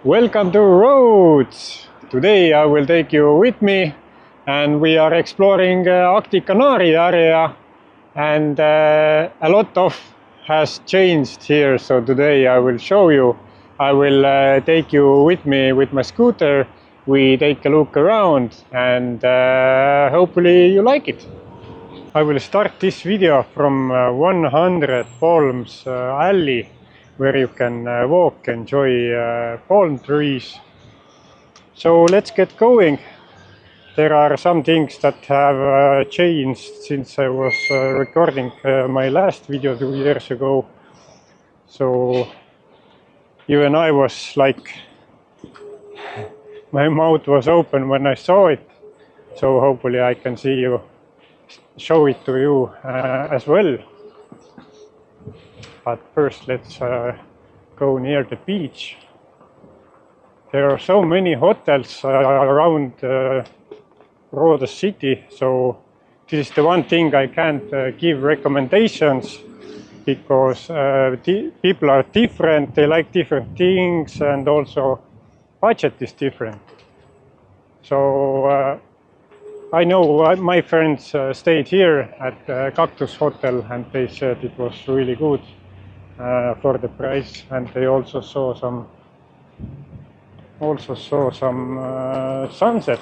Welcome to Rhodes! Today I will take you with me and we are exploring Ahti Kanari area, and a lot of has changed here, so today I will show you. I will take you with me with my scooter. We take a look around and hopefully you like it. I will start this video from 100 Palms alley, where you can walk, enjoy palm trees. So let's get going. There are some things that have changed since I was recording my last video 2 years ago. So even I was like, my mouth was open when I saw it. So hopefully I can show it to you as well. But first let's go near the beach. There are so many hotels around Rhodes city, so this is the one thing I can't give recommendations, because people are different, they like different things, and also budget is different. So I know my friends stayed here at Cactus Hotel and they said it was really good for the price, and they also saw some sunset.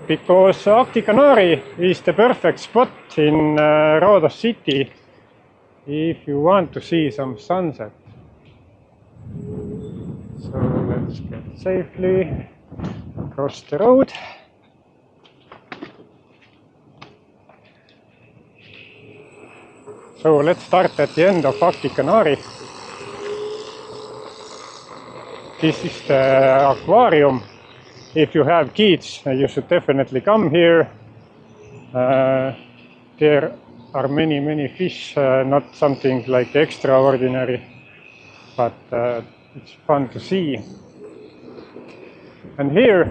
Because Ahti Kanari is the perfect spot in Rhodes city if you want to see some sunset. So let's get safely across the road. So let's start at the end of Ahti Kanari. This is the aquarium. If you have kids, you should definitely come here. There are many fish, not something like extraordinary, but it's fun to see. And here,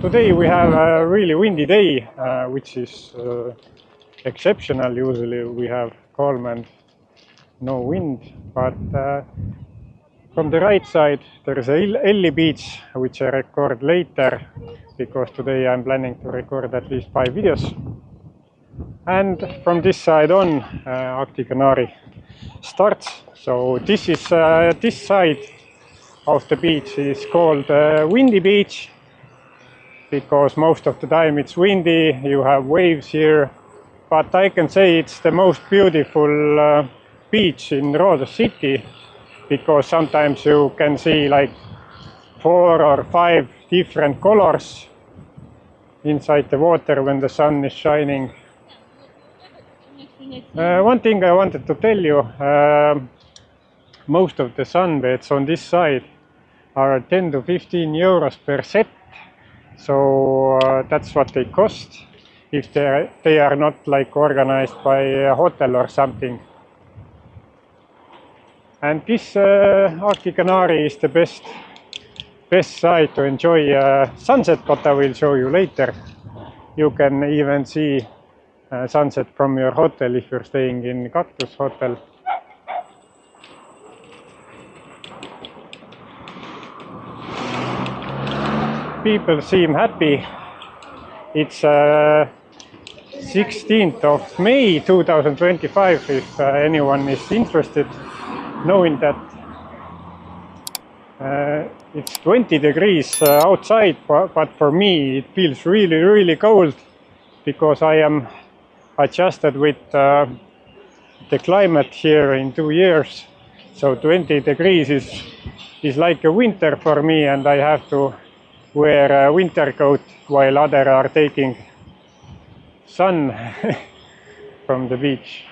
today we have a really windy day, which is exceptional. Usually we have calm and no wind, but from the right side there is a Elli beach, which I record later, because today I'm planning to record at least 5 videos. And from this side on, Ahti Kanari starts. So this is this side of the beach is called Windy Beach, because most of the time it's windy, you have waves here. But I can say it's the most beautiful beach in Rhodes city, because sometimes you can see like 4 or 5 different colors inside the water when the sun is shining. One thing I wanted to tell you, most of the sunbeds on this side are 10 to 15 euros per set, so that's what they cost if they are not like organized by a hotel or something. And this Ahti Kanari is the best side to enjoy sunset, but I will show you later. You can even see sunset from your hotel if you're staying in Cactus Hotel. People seem happy. It's 16th of May 2025 if anyone is interested, knowing that it's 20 degrees outside, but for me it feels really cold, because I am adjusted with the climate here in 2 years. So 20 degrees is like a winter for me, and I have to wear a winter coat while others are taking sun from the beach.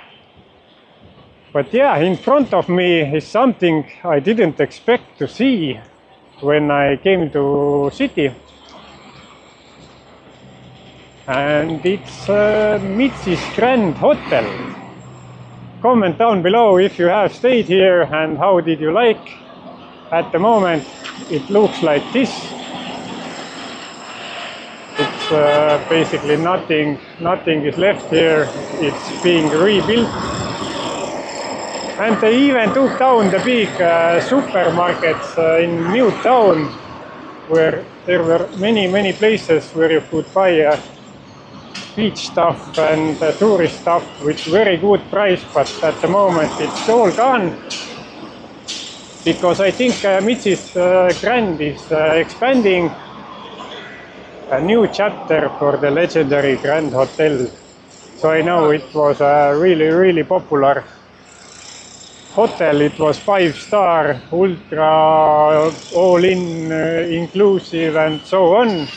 But yeah, in front of me is something I didn't expect to see when I came to city. And it's Mitzi's Grand Hotel. Comment down below if you have stayed here and how did you like. At the moment it looks like this. It's basically nothing is left here. It's being rebuilt. And they even took down the big supermarkets in New Town, where there were many places where you could buy beach stuff and tourist stuff with very good price, but at the moment it's all gone. Because I think Mitch's Grand is expanding a new chapter for the legendary Grand Hotel. So I know it was a really popular hotel. It was 5-star, ultra, all-in, inclusive, and so on.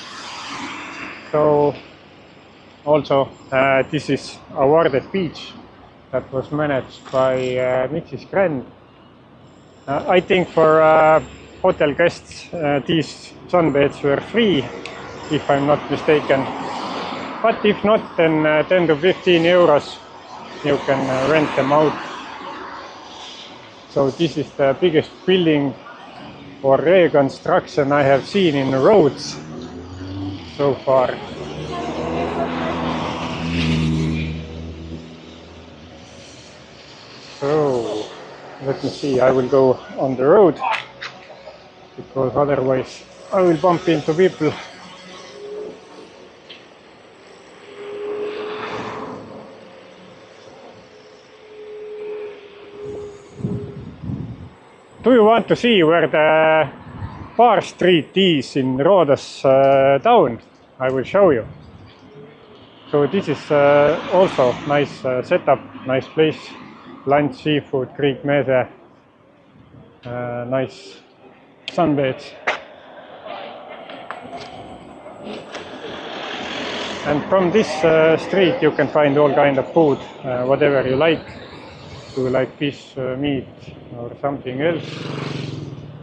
So also this is awarded beach that was managed by Mitch's Grand. I think for hotel guests these sunbeds were free, if I'm not mistaken. But if not, then 10 to 15 euros you can rent them out. So this is the biggest building or reconstruction I have seen in Rhodes so far. So let me see, I will go on the road because otherwise I will bump into people. Do you want to see where the bar street is in Rhodes town? I will show you. So this is also nice setup, nice place. Lunch, seafood, Greek mese, nice sunbeds. And from this street you can find all kind of food, whatever you like. Do you like fish, meat or something else?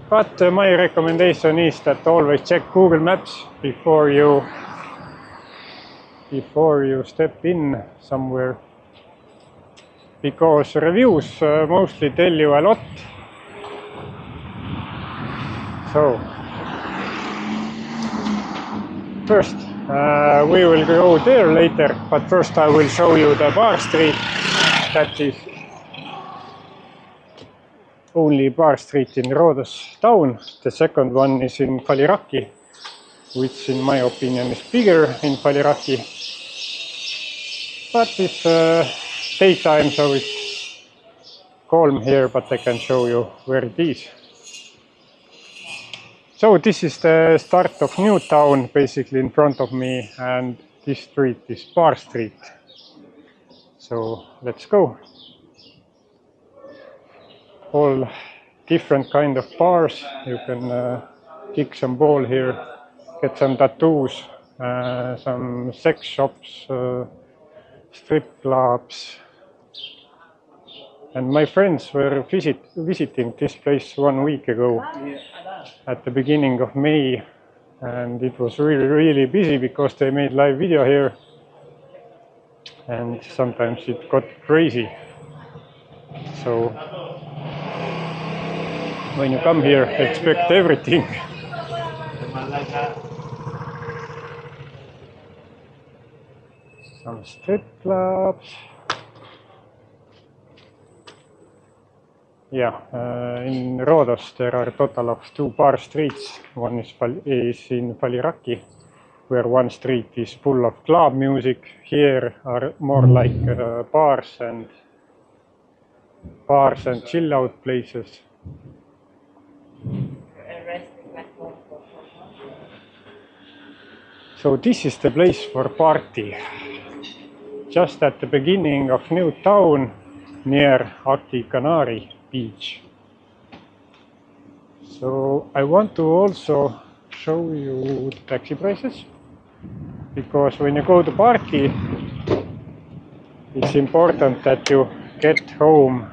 But my recommendation is that always check Google Maps before you step in somewhere, because reviews mostly tell you a lot. So first we will go there later, but first I will show you the bar street. That is only bar street in Rhodes town. The second one is in Faliraki, which in my opinion is bigger in Faliraki. But it's daytime, so it's calm here, but I can show you where it is. So this is the start of New Town, basically in front of me, and this street is Bar Street. So let's go. All different kind of bars. You can kick some ball here, get some tattoos, some sex shops, strip clubs. And my friends were visiting this place 1 week ago at the beginning of May, and it was really busy because they made live video here, and sometimes it got crazy. So when you come here, expect everything. Some strip clubs. Yeah, in Rhodes there are a total of 2 bar streets. One is in Faliraki, where one street is full of club music. Here are more like bars and chill out places. So this is the place for party. Just at the beginning of New Town, near Aki Kanari beach. So I want to also show you the taxi prices, because when you go to party, it's important that you get home,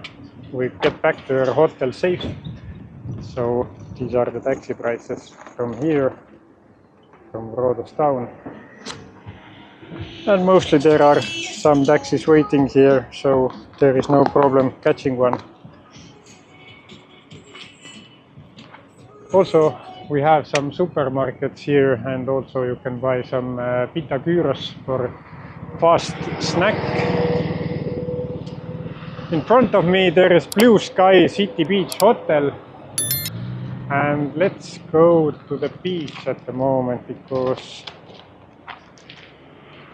get back to your hotel safe. So these are the taxi prices from here, from Rhodes town. And mostly there are some taxis waiting here, so there is no problem catching one. Also, we have some supermarkets here, and also you can buy some pita gyros for fast snack. In front of me there is Blue Sky City Beach Hotel, and let's go to the beach at the moment because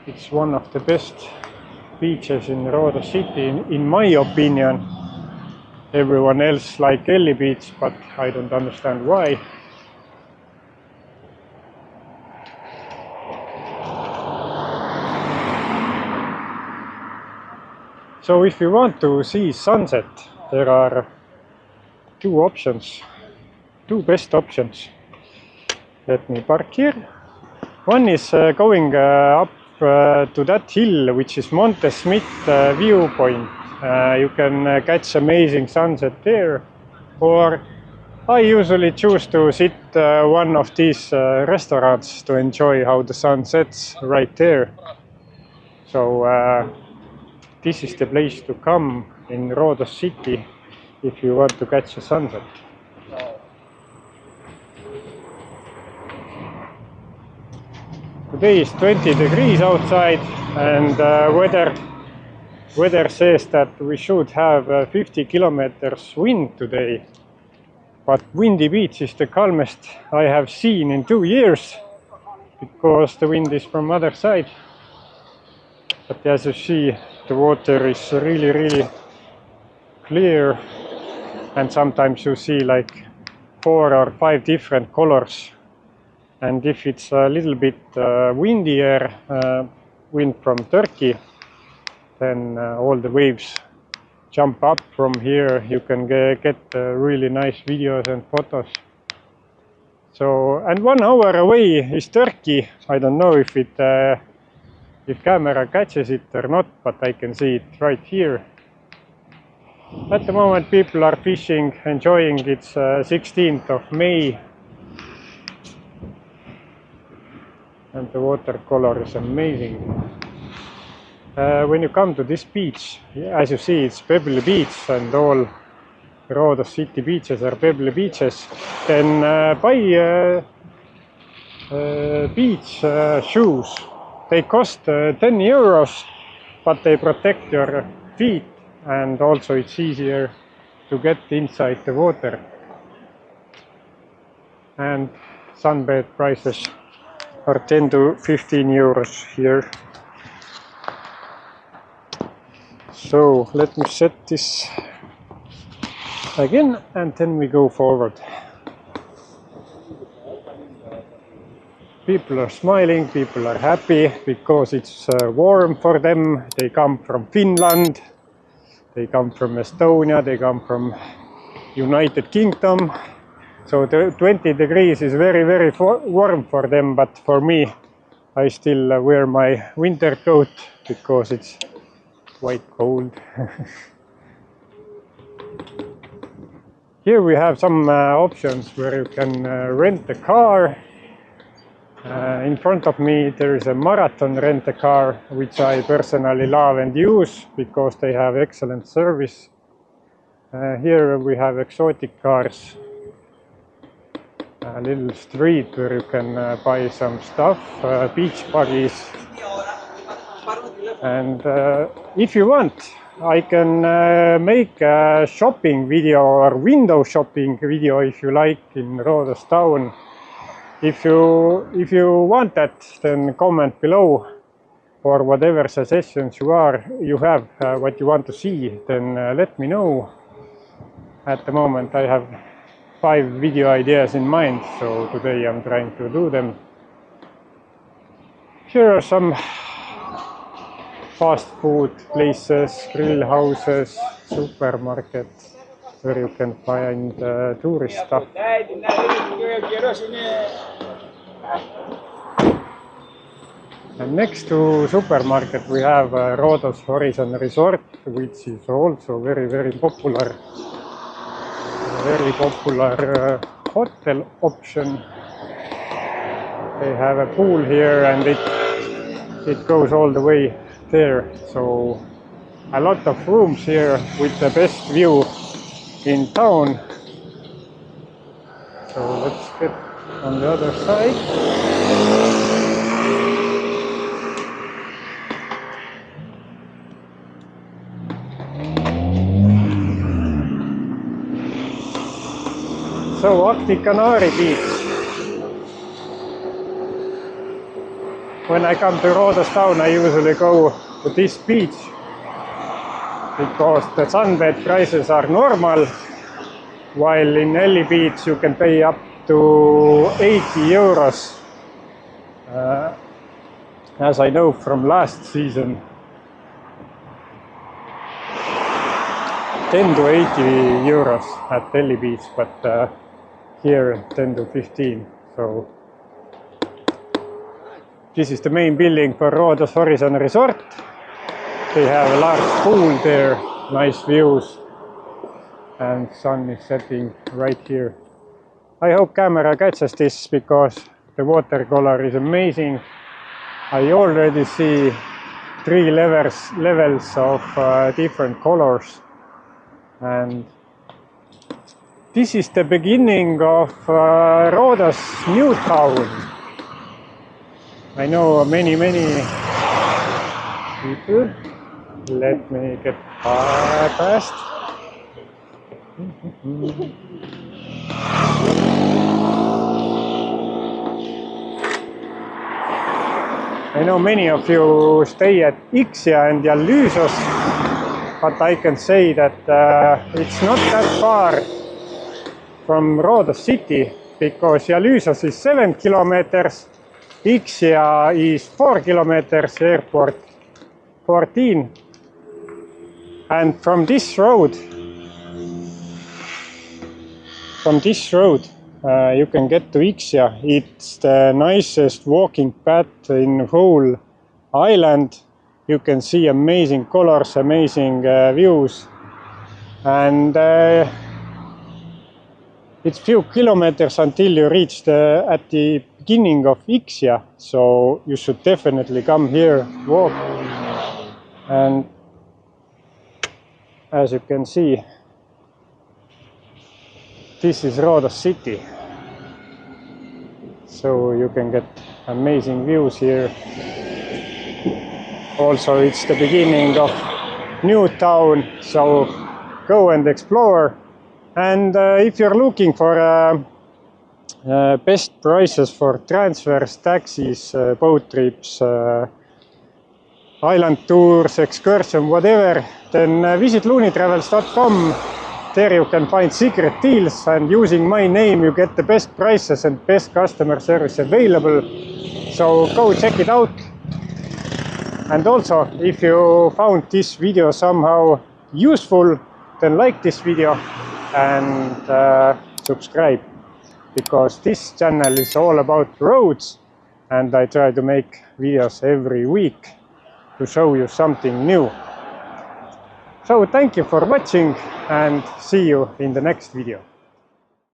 it's one of the best beaches in Rhodos City, in my opinion. Everyone else like Elli Beach, but I don't understand why. So if you want to see sunset, there are two options, two best options. Let me park here. One is going up to that hill, which is Monte Smith viewpoint. You can catch amazing sunset there, or I usually choose to sit one of these restaurants to enjoy how the sun sets right there. So this is the place to come in Rhodos City if you want to catch a sunset. Today is 20 degrees outside, and weather says that we should have 50 kilometers wind today. But Windy Beach is the calmest I have seen in 2 years because the wind is from other side. But as you see, the water is really clear, and sometimes you see like 4 or 5 different colors. And if it's a little bit windier, wind from Turkey, then all the waves jump up from here. You can get really nice videos and photos. So, and 1 hour away is Turkey. I don't know if camera catches it or not, but I can see it right here. At the moment people are fishing, enjoying. It's 16th of May. And the watercolor is amazing. When you come to this beach, as you see, it's pebbly beach, and all Rhodos City beaches are pebbly beaches. Then buy beach shoes. They cost 10 euros, but they protect your feet, and also it's easier to get inside the water. And sunbed prices are 10 to 15 euros here. So let me set this again, and then we go forward. People are smiling, people are happy because it's warm for them. They come from Finland, they come from Estonia, they come from United Kingdom. So the 20 degrees is very warm for them, but for me, I still wear my winter coat because it's quite cold. Here we have some options where you can rent a car. In front of me there is a Marathon rent-a-car, which I personally love and use because they have excellent service. Here we have exotic cars, a little street where you can buy some stuff, beach buggies. And if you want, I can make a shopping video or window shopping video if you like in Rhodos town. If you want that, then comment below, or whatever suggestions you have what you want to see, then let me know. At the moment I have 5 video ideas in mind, so today I'm trying to do them. Here are some fast food places, grill houses, supermarkets where you can find tourist stuff. And next to supermarket we have Rhodos Horizon Resort, which is also very popular. Very popular hotel option. They have a pool here, and it goes all the way there. So a lot of rooms here with the best view in town. So let's get on the other side. So Akti Canary Beach. When I come to Rhodes town, I usually go to this beach because the sunbed prices are normal, while in Elli Beach you can pay up to 80 euros. As I know from last season, 10 to 80 euros at Elli Beach, but here 10 to 15. So this is the main building for Rhodes Horizon Resort. They have a large pool there, nice views, and sun is setting right here. I hope camera catches this because the watercolor is amazing. I already see 3 levels of different colors, and this is the beginning of Rhodes new town. I know many people. Let me get past. I know many of you stay at Ixia and Jalüsos, but I can say that it's not that far from Rhodes city, because Jalüsos is 7 kilometers, Ixia is 4 kilometers, airport 14. And from this road you can get to Ixia. It's the nicest walking path in whole island. You can see amazing colors, amazing views, and it's few kilometers until you reach at the beginning of Ixia. So you should definitely come here, walk, and as you can see, this is Rhodes city. So you can get amazing views here. Also, it's the beginning of new town, so go and explore. And if you're looking for best prices for transfers, taxis, boat trips, island tours, excursion, whatever, then visit loonitravels.com. There you can find secret deals, and using my name you get the best prices and best customer service available. So go check it out. And also, if you found this video somehow useful, then like this video and subscribe, because this channel is all about roads and I try to make videos every week to show you something new. So thank you for watching and see you in the next video.